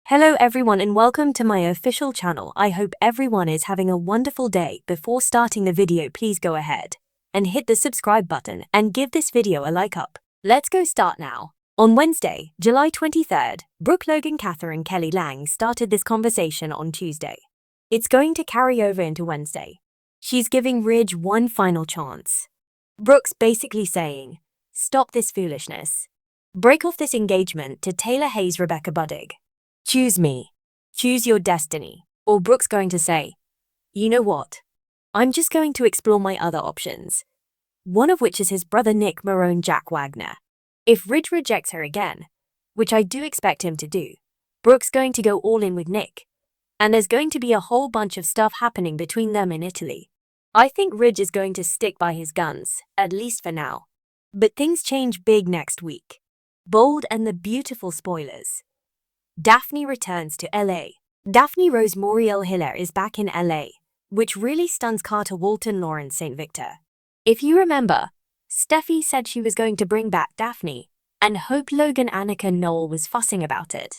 Hello everyone and welcome to my official channel. I hope everyone is having a wonderful day. Before starting the video, please go ahead and hit the subscribe button and give this video a like up. Let's go start now. On Wednesday, July 23rd, Brooke Logan Catherine Kelly Lang started this conversation on Tuesday. It's going to carry over into Wednesday. She's giving Ridge one final chance. Brooke's basically saying, stop this foolishness. Break off this engagement to Taylor Hayes Rebecca Buddig. Choose me. Choose your destiny. Or Brooke's going to say, you know what? I'm just going to explore my other options. One of which is his brother Nick Marone Jack Wagner. If Ridge rejects her again, which I do expect him to do, Brooke's going to go all in with Nick. And there's going to be a whole bunch of stuff happening between them in Italy. I think Ridge is going to stick by his guns, at least for now. But things change big next week. Bold and the beautiful spoilers. Daphne returns to LA. Daphne Rose Muriel Hiller is back in LA, which really stuns Carter Walton Lawrence St. Victor. If you remember, Steffi said she was going to bring back Daphne, and Hope Logan Annika Noel was fussing about it.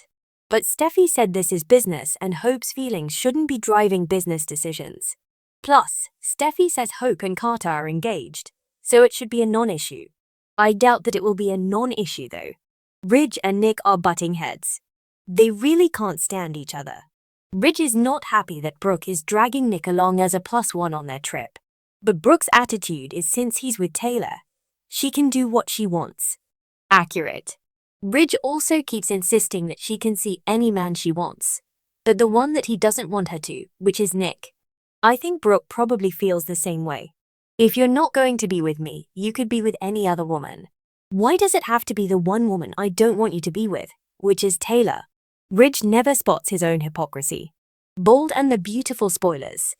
But Steffi said this is business and Hope's feelings shouldn't be driving business decisions. Plus, Steffi says Hope and Carter are engaged, so it should be a non-issue. I doubt that it will be a non-issue though. Ridge and Nick are butting heads. They really can't stand each other. Ridge is not happy that Brooke is dragging Nick along as a +1 on their trip. But Brooke's attitude is since he's with Taylor, she can do what she wants. Accurate. Ridge also keeps insisting that she can see any man she wants, but the one that he doesn't want her to, which is Nick. I think Brooke probably feels the same way. If you're not going to be with me, you could be with any other woman. Why does it have to be the one woman I don't want you to be with, which is Taylor? Ridge never spots his own hypocrisy. Bold and the beautiful spoilers.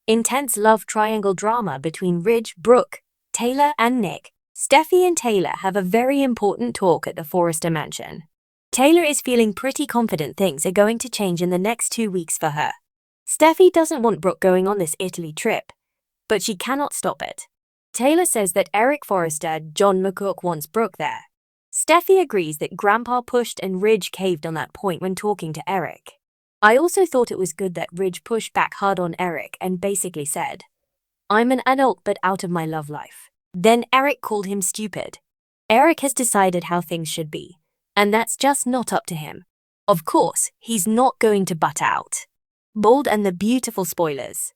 Intense love triangle drama between Ridge, Brooke, Taylor and Nick. Steffi and Taylor have a very important talk at the Forrester mansion. Taylor is feeling pretty confident things are going to change in the next 2 weeks for her. Steffi doesn't want Brooke going on this Italy trip, but she cannot stop it. Taylor says that Eric Forrester, John McCook wants Brooke there. Steffi agrees that Grandpa pushed and Ridge caved on that point when talking to Eric. I also thought it was good that Ridge pushed back hard on Eric and basically said, I'm an adult but out of my love life. Then Eric called him stupid. Eric has decided how things should be, and that's just not up to him. Of course, he's not going to butt out. Bold and the beautiful spoilers.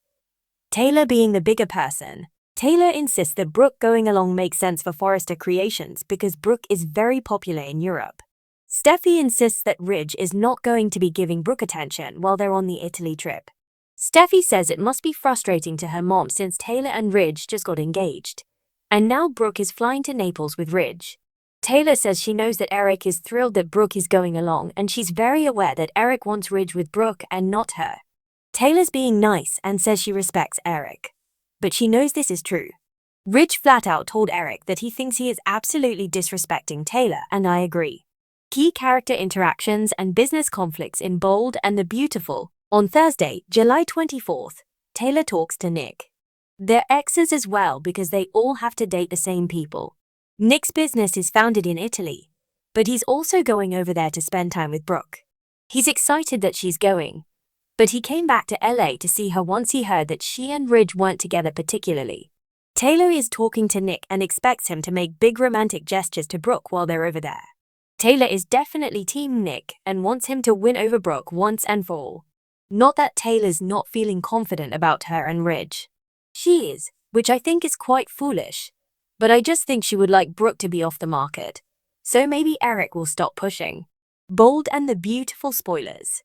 Taylor being the bigger person. Taylor insists that Brooke going along makes sense for Forrester Creations because Brooke is very popular in Europe. Steffi insists that Ridge is not going to be giving Brooke attention while they're on the Italy trip. Steffi says it must be frustrating to her mom since Taylor and Ridge just got engaged. And now Brooke is flying to Naples with Ridge. Taylor says she knows that Eric is thrilled that Brooke is going along and she's very aware that Eric wants Ridge with Brooke and not her. Taylor's being nice and says she respects Eric. But she knows this is true. Ridge flat out told Eric that he thinks he is absolutely disrespecting Taylor, and I agree. Key character interactions and business conflicts in Bold and the Beautiful. On Thursday, July 24th, Taylor talks to Nick. They're exes as well because they all have to date the same people. Nick's business is founded in Italy, but he's also going over there to spend time with Brooke. He's excited that she's going. But he came back to LA to see her once he heard that she and Ridge weren't together particularly. Taylor is talking to Nick and expects him to make big romantic gestures to Brooke while they're over there. Taylor is definitely team Nick and wants him to win over Brooke once and for all. Not that Taylor's not feeling confident about her and Ridge. She is, which I think is quite foolish. But I just think she would like Brooke to be off the market. So maybe Eric will stop pushing. Bold and the beautiful spoilers.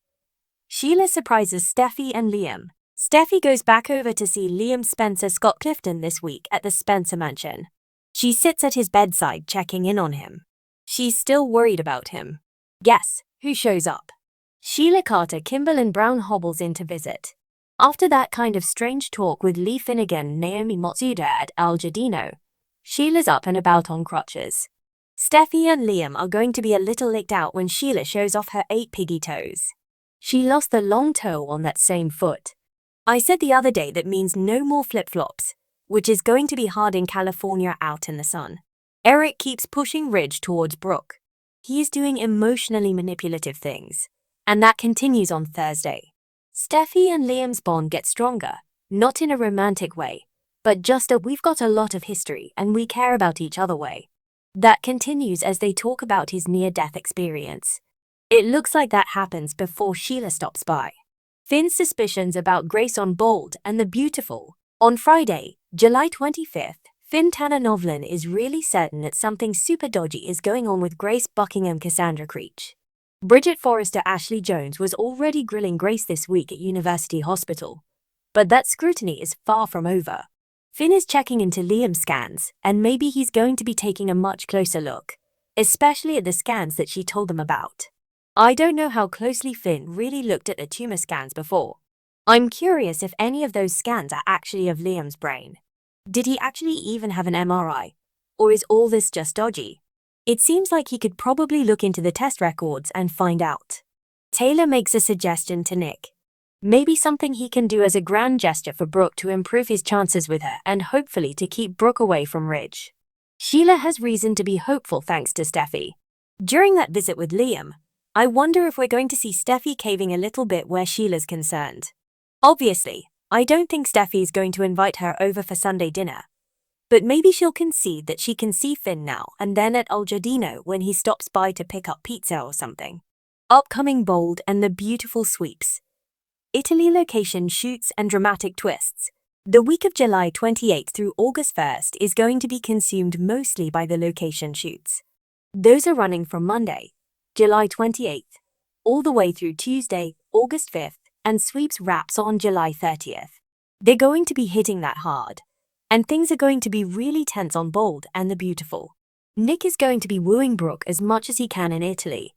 Sheila surprises Steffi and Liam. Steffi goes back over to see Liam Spencer Scott Clifton this week at the Spencer mansion. She sits at his bedside checking in on him. She's still worried about him. Guess who shows up? Sheila Carter Kimberlyn Brown hobbles in to visit. After that kind of strange talk with Lee Finnegan Naomi Matsuda at Al Giardino, Sheila's up and about on crutches. Steffi and Liam are going to be a little licked out when Sheila shows off her 8 piggy toes. She lost the long toe on that same foot. I said the other day that means no more flip-flops, which is going to be hard in California out in the sun. Eric keeps pushing Ridge towards Brooke. He is doing emotionally manipulative things, And that continues on Thursday. Steffi and Liam's bond gets stronger, not in a romantic way, but just a we've got a lot of history and we care about each other way. That continues as they talk about his near-death experience. It looks like that happens before Sheila stops by. Finn's suspicions about Grace on Bold and the Beautiful. On Friday, July 25th, Finn Tanner Novlin is really certain that something super dodgy is going on with Grace Buckingham Cassandra Creech. Bridget Forrester Ashley Jones was already grilling Grace this week at University Hospital. But that scrutiny is far from over. Finn is checking into Liam's scans, and maybe he's going to be taking a much closer look, especially at the scans that she told them about. I don't know how closely Finn really looked at the tumor scans before. I'm curious if any of those scans are actually of Liam's brain. Did he actually even have an MRI? Or is all this just dodgy? It seems like he could probably look into the test records and find out. Taylor makes a suggestion to Nick. Maybe something he can do as a grand gesture for Brooke to improve his chances with her and hopefully to keep Brooke away from Ridge. Sheila has reason to be hopeful thanks to Steffi. During that visit with Liam, I wonder if we're going to see Steffi caving a little bit where Sheila's concerned. Obviously, I don't think Steffi's going to invite her over for Sunday dinner. But maybe she'll concede that she can see Finn now and then at Al Giardino when he stops by to pick up pizza or something. Upcoming Bold and the Beautiful sweeps. Italy location shoots and dramatic twists. The week of July 28th through August 1st is going to be consumed mostly by the location shoots. Those are running from Monday, July 28th, all the way through Tuesday, August 5th, and sweeps wraps on July 30th. They're going to be hitting that hard. And things are going to be really tense on Bold and the Beautiful. Nick is going to be wooing Brooke as much as he can in Italy.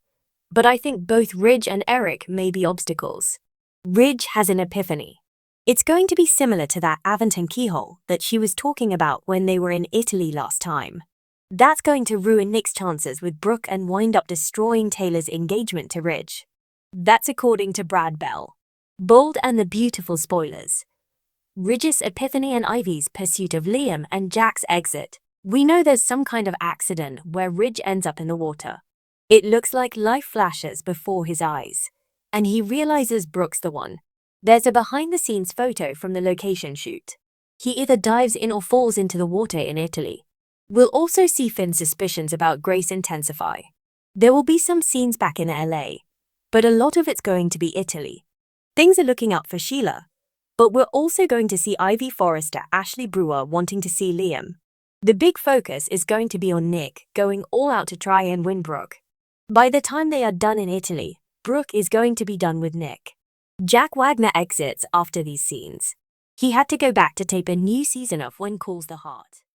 But I think both Ridge and Eric may be obstacles. Ridge has an epiphany. It's going to be similar to that Aventon keyhole that she was talking about when they were in Italy last time. That's going to ruin Nick's chances with Brooke and wind up destroying Taylor's engagement to Ridge. That's according to Brad Bell. Bold and the Beautiful spoilers. Ridge's epiphany and Ivy's pursuit of Liam and Jack's exit. We know there's some kind of accident where Ridge ends up in the water. It looks like life flashes before his eyes, and he realizes Brooke's the one. There's a behind-the-scenes photo from the location shoot. He either dives in or falls into the water in Italy. We'll also see Finn's suspicions about Grace intensify. There will be some scenes back in LA, but a lot of it's going to be Italy. Things are looking up for Sheila. But we're also going to see Ivy Forrester, Ashley Brewer wanting to see Liam. The big focus is going to be on Nick going all out to try and win Brooke. By the time they are done in Italy, Brooke is going to be done with Nick. Jack Wagner exits after these scenes. He had to go back to tape a new season of When Calls the Heart.